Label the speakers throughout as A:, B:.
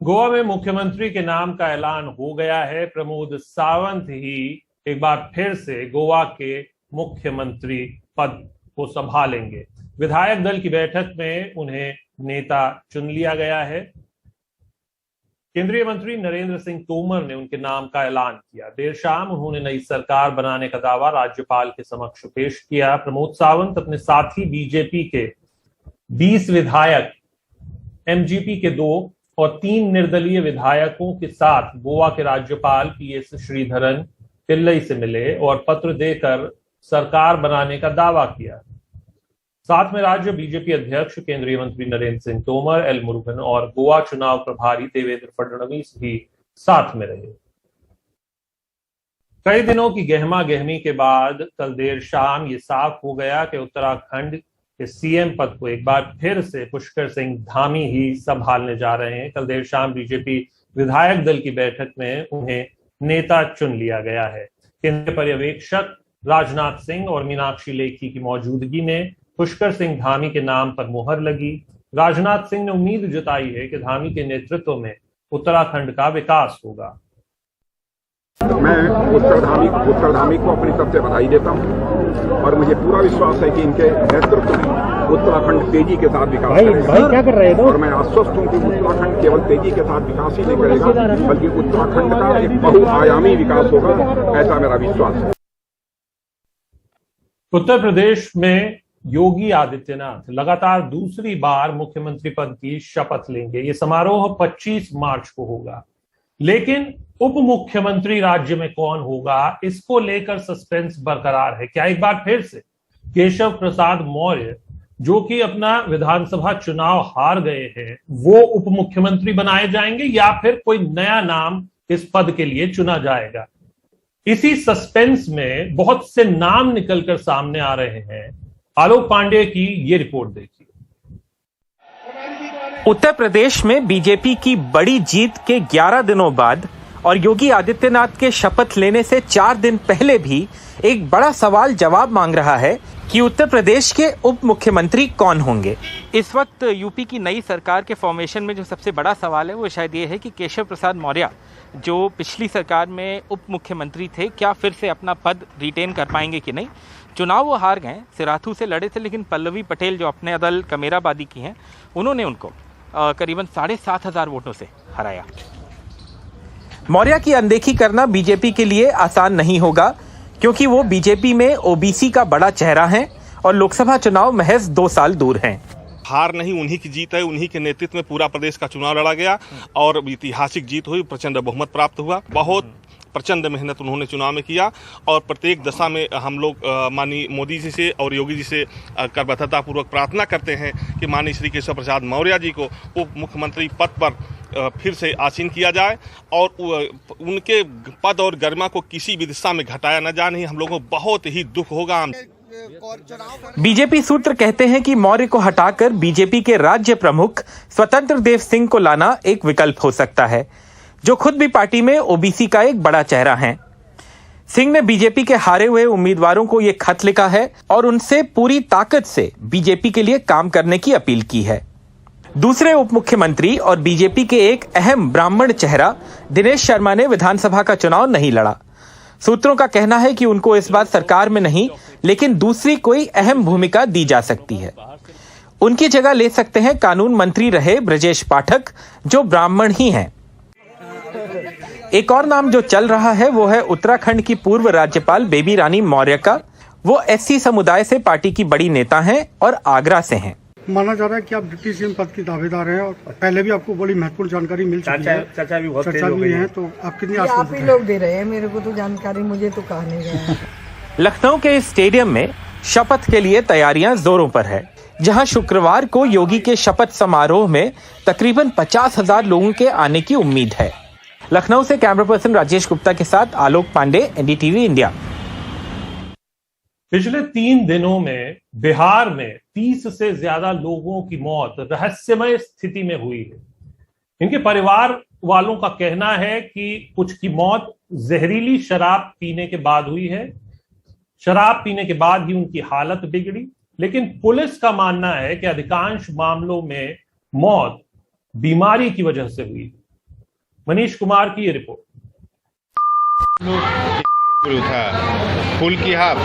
A: गोवा में मुख्यमंत्री के नाम का ऐलान हो गया है। प्रमोद सावंत ही एक बार फिर से गोवा के मुख्यमंत्री पद को संभालेंगे। विधायक दल की बैठक में उन्हें नेता चुन लिया गया है। केंद्रीय मंत्री नरेंद्र सिंह तोमर ने उनके नाम का ऐलान किया। देर शाम उन्होंने नई सरकार बनाने का दावा राज्यपाल के समक्ष पेश किया। प्रमोद सावंत अपने साथी बीजेपी के 20 विधायक, एमजीपी के 2 और 3 निर्दलीय विधायकों के साथ गोवा के राज्यपाल पीएस श्रीधरन पिल्लई से मिले और पत्र देकर सरकार बनाने का दावा किया। साथ में राज्य बीजेपी अध्यक्ष केंद्रीय मंत्री नरेंद्र सिंह तोमर, एल मुरुगन और गोवा चुनाव प्रभारी देवेंद्र फडणवीस भी साथ में रहे। कई दिनों की गहमा गहमी के बाद कल देर शाम ये साफ हो गया कि उत्तराखंड के सीएम पद को एक बार फिर से पुष्कर सिंह धामी ही संभालने जा रहे हैं। कल देर शाम बीजेपी विधायक दल की बैठक में उन्हें नेता चुन लिया गया है। केंद्रीय पर्यवेक्षक राजनाथ सिंह और मीनाक्षी लेखी की मौजूदगी में पुष्कर सिंह धामी के नाम पर मुहर लगी। राजनाथ सिंह ने उम्मीद जताई है कि धामी के नेतृत्व में उत्तराखंड का विकास होगा।
B: मैं पुष्कर धामी को अपनी तरफ से बधाई देता हूं और मुझे पूरा विश्वास है कि इनके नेतृत्व में उत्तराखंड तेजी के साथ विकास करेगा।
C: क्या कर रहे हैं?
B: और मैं आश्वस्त हूं कि उत्तराखंड केवल तेजी के साथ विकास ही नहीं करेगा, बल्कि उत्तराखंड का एक बहुआयामी विकास होगा, ऐसा मेरा विश्वास है।
A: उत्तर प्रदेश में योगी आदित्यनाथ लगातार दूसरी बार मुख्यमंत्री पद की शपथ लेंगे। ये समारोह 25 मार्च को होगा, लेकिन उप मुख्यमंत्री राज्य में कौन होगा, इसको लेकर सस्पेंस बरकरार है। क्या एक बार फिर से केशव प्रसाद मौर्य, जो कि अपना विधानसभा चुनाव हार गए हैं, वो उप मुख्यमंत्री बनाए जाएंगे या फिर कोई नया नाम इस पद के लिए चुना जाएगा? इसी सस्पेंस में बहुत से नाम निकलकर सामने आ रहे हैं। आलोक पांडे की ये रिपोर्ट देखिए।
C: उत्तर प्रदेश में बीजेपी की बड़ी जीत के 11 दिनों बाद और योगी आदित्यनाथ के शपथ लेने से 4 दिन पहले भी एक बड़ा सवाल जवाब मांग रहा है कि उत्तर प्रदेश के उप मुख्यमंत्री कौन होंगे। इस वक्त यूपी की नई सरकार के फॉर्मेशन में जो सबसे बड़ा सवाल है वो शायद ये है कि केशव प्रसाद मौर्य, जो पिछली सरकार में उप मुख्यमंत्री थे, क्या फिर से अपना पद रिटेन कर पाएंगे कि नहीं। चुनाव वो हार गए, सिराथू से लड़े थे, लेकिन पल्लवी पटेल जो अपने दल कमेराबादी की हैं, उन्होंने उनको करीबन 7,500 वोटों से हराया। मौर्य की अनदेखी करना बीजेपी के लिए आसान नहीं होगा, क्योंकि वो बीजेपी में ओबीसी का बड़ा चेहरा हैं और लोकसभा चुनाव महज 2 साल दूर हैं।
D: हार नहीं, उन्हीं की जीत है। उन्हीं के नेतृत्व में पूरा प्रदेश का चुनाव लड़ा गया और ऐतिहासिक जीत हुई, प्रचंड बहुमत प्राप्त हुआ। बहुत प्रचंड मेहनत उन्होंने चुनाव में किया और प्रत्येक दशा में हम लोग माननीय मोदी जी से और योगी जी से करबद्धतापूर्वक प्रार्थना करते हैं कि माननीय श्री केशव प्रसाद मौर्य जी को उप मुख्यमंत्री पद पर फिर से आसीन किया जाए और उनके पद और गरिमा को किसी भी दिशा में घटाया न जाए। नहीं, हम लोगों को बहुत ही दुख होगा।
C: बीजेपी सूत्र कहते हैं कि मौर्य को हटाकर बीजेपी के राज्य प्रमुख स्वतंत्र देव सिंह को लाना एक विकल्प हो सकता है, जो खुद भी पार्टी में ओबीसी का एक बड़ा चेहरा हैं। सिंह ने बीजेपी के हारे हुए उम्मीदवारों को यह खत लिखा है और उनसे पूरी ताकत से बीजेपी के लिए काम करने की अपील की है। दूसरे उप मुख्यमंत्री और बीजेपी के एक अहम ब्राह्मण चेहरा दिनेश शर्मा ने विधानसभा का चुनाव नहीं लड़ा। सूत्रों का कहना है कि उनको इस बार सरकार में नहीं, लेकिन दूसरी कोई अहम भूमिका दी जा सकती है। उनकी जगह ले सकते हैं कानून मंत्री रहे ब्रजेश पाठक, जो ब्राह्मण ही हैं। एक और नाम जो चल रहा है वो है उत्तराखंड की पूर्व राज्यपाल बेबी रानी मौर्य का। वो एससी समुदाय से पार्टी की बड़ी नेता हैं और आगरा से हैं।
E: माना जा रहा है कि आप डिप्टी सीएम पद की दावेदार हैं और पहले भी आपको बड़ी महत्वपूर्ण जानकारी मिल चुकी है। चर्चा भी है, तो आप कितनी
F: आप ही लोग दे रहे हैं मेरे को तो जानकारी, मुझे तो कहा नहीं गया।
C: लखनऊ के स्टेडियम में शपथ के लिए तैयारियां जोरों पर है, जहां शुक्रवार को योगी के शपथ समारोह में तकरीबन 50,000 लोगों के आने की उम्मीद है। लखनऊ से कैमरा पर्सन राजेश गुप्ता के साथ आलोक पांडे, एनडीटीवी इंडिया।
A: पिछले 3 दिनों में बिहार में 30 से ज्यादा लोगों की मौत रहस्यमय स्थिति में हुई है। इनके परिवार वालों का कहना है कि कुछ की मौत जहरीली शराब पीने के बाद हुई है। शराब पीने के बाद ही उनकी हालत बिगड़ी, लेकिन पुलिस का मानना है कि अधिकांश मामलों में मौत बीमारी की वजह से हुई। मनीष कुमार की ये रिपोर्ट।
G: था पुल की हाफ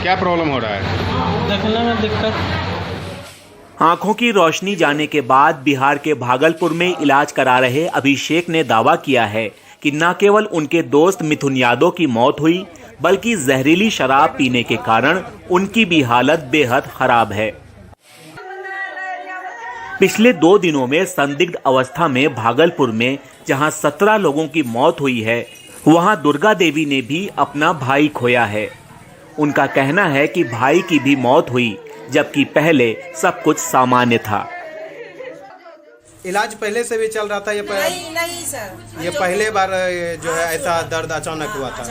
G: क्या प्रॉब्लम हो रहा है?
H: देखने में दिक्कत।
I: आंखों की रोशनी जाने के बाद बिहार के भागलपुर में इलाज करा रहे अभिषेक ने दावा किया है कि न केवल उनके दोस्त मिथुन यादव की मौत हुई, बल्कि जहरीली शराब पीने के कारण उनकी भी हालत बेहद खराब है। पिछले 2 दिनों में संदिग्ध अवस्था में भागलपुर में जहां 17 लोगों की मौत हुई है, वहां दुर्गा देवी ने भी अपना भाई खोया है। उनका कहना है कि भाई की भी मौत हुई, जबकि पहले सब कुछ सामान्य था।
J: इलाज पहले से भी चल रहा था।
K: नहीं सर,
J: ये पहले बार जो है ऐसा दर्द अचानक हुआ था।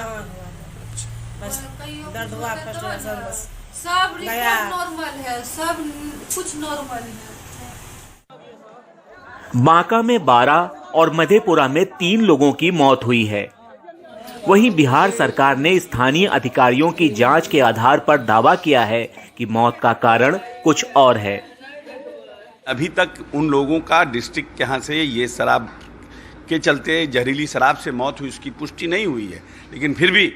K: बस दर्द हुआ बस।
L: सब रिपोर्ट नॉर्मल है, सब कुछ नॉर्मल है।
I: बांका में 12 और मधेपुरा में 3 लोगों की मौत हुई है। वहीं बिहार सरकार ने स्थानीय अधिकारियों की जांच के आधार पर दावा किया है कि मौत का कारण कुछ और है।
M: अभी तक उन लोगों का डिस्ट्रिक्ट के यहाँ से ये शराब के चलते जहरीली शराब से मौत हुई उसकी पुष्टि नहीं हुई है, लेकिन फिर भी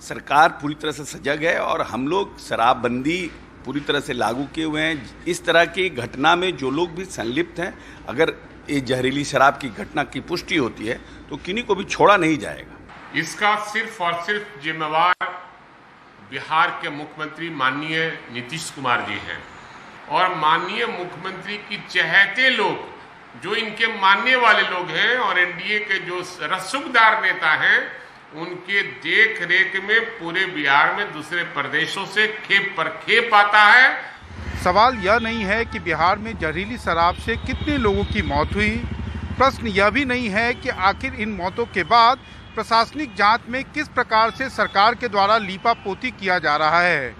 M: सरकार पूरी तरह से सजग है और हम लोग शराबबंदी पूरी तरह से लागू किए हुए हैं। इस तरह की घटना में जो लोग भी संलिप्त हैं, अगर ये जहरीली शराब की घटना की पुष्टि होती है तो किन्हीं को भी छोड़ा नहीं जाएगा।
N: इसका सिर्फ और सिर्फ जिम्मेवार बिहार के मुख्यमंत्री माननीय नीतीश कुमार जी हैं और माननीय मुख्यमंत्री की चहेते लोग, जो इनके मानने वाले लोग हैं और एनडीए के जो रसूखदार नेता हैं, उनके देख रेख में पूरे बिहार में दूसरे प्रदेशों से खेप पर खेप आता है।
G: सवाल यह नहीं है कि बिहार में जहरीली शराब से कितने लोगों की मौत हुई, प्रश्न यह भी नहीं है कि आखिर इन मौतों के बाद प्रशासनिक जांच में किस प्रकार से सरकार के द्वारा लीपापोती किया जा रहा है।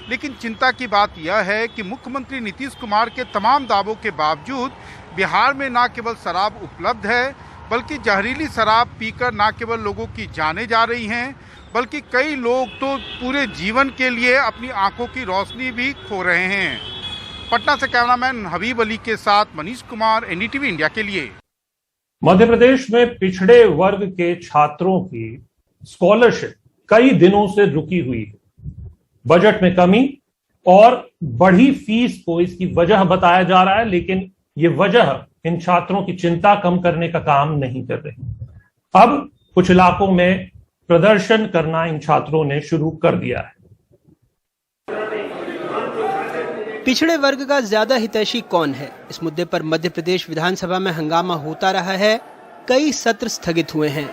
G: लेकिन चिंता की बात यह है कि मुख्यमंत्री नीतीश कुमार के तमाम दावों के बावजूद बिहार में न केवल शराब उपलब्ध है, बल्कि जहरीली शराब पीकर न केवल लोगों की जानें जा रही हैं, बल्कि कई लोग तो पूरे जीवन के लिए अपनी आंखों की रोशनी भी खो रहे हैं। पटना से कैमरामैन हबीब अली के साथ मनीष कुमार, एनडीटीवी इंडिया के लिए।
A: मध्य प्रदेश में पिछड़े वर्ग के छात्रों की स्कॉलरशिप कई दिनों से रुकी हुई है। बजट में कमी और बढ़ी फीस को इसकी वजह बताया जा रहा है, लेकिन ये वजह इन छात्रों की चिंता कम करने का काम नहीं कर रही। अब कुछ इलाकों में प्रदर्शन करना इन छात्रों ने शुरू कर दिया है।
O: पिछड़े वर्ग का ज्यादा हितैषी कौन है, इस मुद्दे पर मध्य प्रदेश विधानसभा में हंगामा होता रहा है। कई सत्र स्थगित हुए हैं।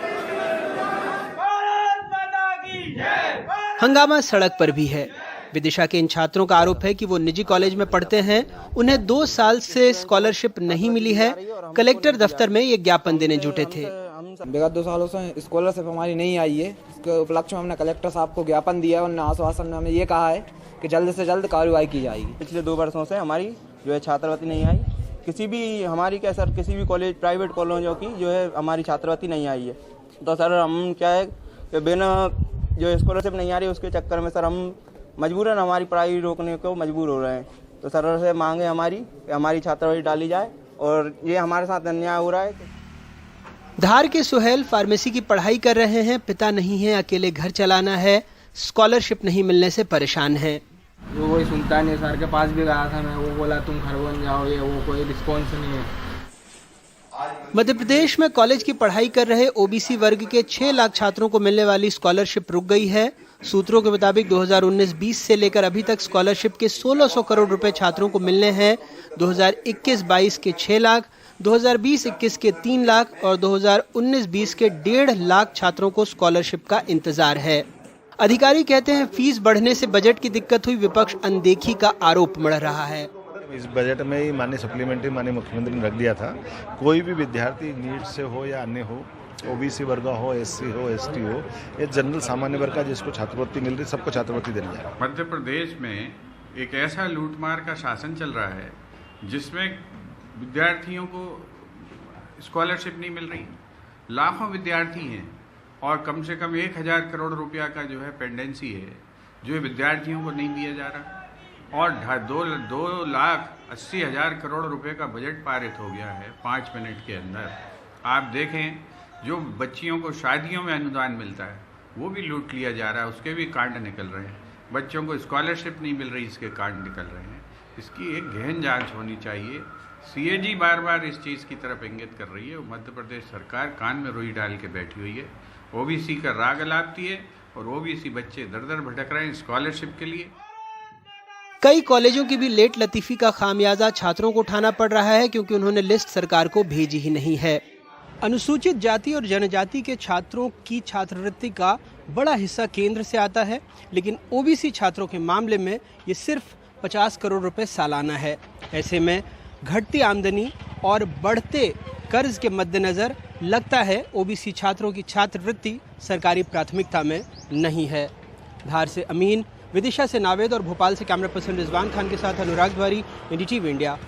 O: हंगामा सड़क पर भी है। विदिशा के इन छात्रों का आरोप है कि वो निजी कॉलेज में पढ़ते हैं, उन्हें 2 साल से स्कॉलरशिप नहीं मिली है। कलेक्टर दफ्तर में ये ज्ञापन देने जुटे थे।
P: विगत 2 सालों से स्कॉलरशिप हमारी नहीं आई है। इसके उपलक्ष्य में हमने कलेक्टर साहब को ज्ञापन दिया। उन्होंने आश्वासन में हमें ये कहा है कि जल्द से जल्द कार्रवाई की जाएगी।
Q: पिछले 2 वर्षों से हमारी जो है छात्रवृत्ति नहीं आई। किसी भी हमारी क्या सर, किसी भी कॉलेज, प्राइवेट कॉलेजों की जो है हमारी छात्रवृत्ति नहीं आई है। तो सर हम क्या है कि बिना जो स्कॉलरशिप नहीं आ रही उसके चक्कर में सर हम मजबूरन हमारी पढ़ाई रोकने को मजबूर हो रहे हैं। तो सर से मांगे हमारी छात्रवृत्ति डाली जाए और ये हमारे साथ अन्याय हो रहा है।
O: धार के सुहेल फार्मेसी की पढ़ाई कर रहे हैं। पिता नहीं है, अकेले घर चलाना है। स्कॉलरशिप नहीं मिलने से परेशान है।
H: वो कोई सुनता नहीं। सर के पास भी गया था मैं, वो बोला तुम घर बन जाओ, ये वो कोई रिस्पॉन्स नहीं है।
O: मध्य प्रदेश में कॉलेज की पढ़ाई कर रहे ओबीसी वर्ग के 6 लाख छात्रों को मिलने वाली स्कॉलरशिप रुक गई है। सूत्रों के मुताबिक 2019-20 से लेकर अभी तक स्कॉलरशिप के 1600 करोड़ रुपए छात्रों को मिलने हैं। 2021-22 के 6 लाख, 2020-21 के 3 लाख और 2019-20 के 1.5 लाख छात्रों को स्कॉलरशिप का इंतजार है। अधिकारी कहते हैं फीस बढ़ने से बजट की दिक्कत हुई, विपक्ष अनदेखी का आरोप मढ़ रहा है।
R: इस बजट में ही माननीय सप्लीमेंट्री माननीय मुख्यमंत्री ने रख दिया था, कोई भी विद्यार्थी नीट से हो या अन्य हो, ओबीसी वर्ग हो, एससी हो, एसटी हो, ये जनरल सामान्य वर्ग का जिसको छात्रवृत्ति मिल रही सबको छात्रवृत्ति देनी है।
S: मध्य प्रदेश में एक ऐसा लूटमार का शासन चल रहा है जिसमें विद्यार्थियों को स्कॉलरशिप नहीं मिल रही। लाखों विद्यार्थी हैं और कम से कम 1000 करोड़ रुपया का जो है पेंडेंसी है जो विद्यार्थियों को नहीं दिया जा रहा और 2,80,000 करोड़ रुपए का बजट पारित हो गया है 5 मिनट के अंदर। आप देखें जो बच्चियों को शादियों में अनुदान मिलता है वो भी लूट लिया जा रहा है, उसके भी कांड निकल रहे हैं। बच्चों को स्कॉलरशिप नहीं मिल रही, इसके कांड निकल रहे हैं। इसकी एक गहन जांच होनी चाहिए। सीएजी बार बार इस चीज़ की तरफ इंगित कर रही है। मध्य प्रदेश सरकार कान में रुई डाल के बैठी हुई है। ओबीसी का राग अलापती है और ओबीसी बच्चे दर दर भटक रहे हैं स्कॉलरशिप के लिए।
O: कई कॉलेजों की भी लेट लतीफी का खामियाजा छात्रों को उठाना पड़ रहा है, क्योंकि उन्होंने लिस्ट सरकार को भेजी ही नहीं है। अनुसूचित जाति और जनजाति के छात्रों की छात्रवृत्ति का बड़ा हिस्सा केंद्र से आता है, लेकिन ओबीसी छात्रों के मामले में ये सिर्फ 50 करोड़ रुपए सालाना है। ऐसे में घटती आमदनी और बढ़ते कर्ज के मद्देनजर लगता है ओबीसी छात्रों की छात्रवृत्ति सरकारी प्राथमिकता में नहीं है। धार से अमीन, विदिशा से नावेद और भोपाल से कैमरा पर्सन रिजवान खान के साथ अनुराग द्वारी, NDTV इंडिया।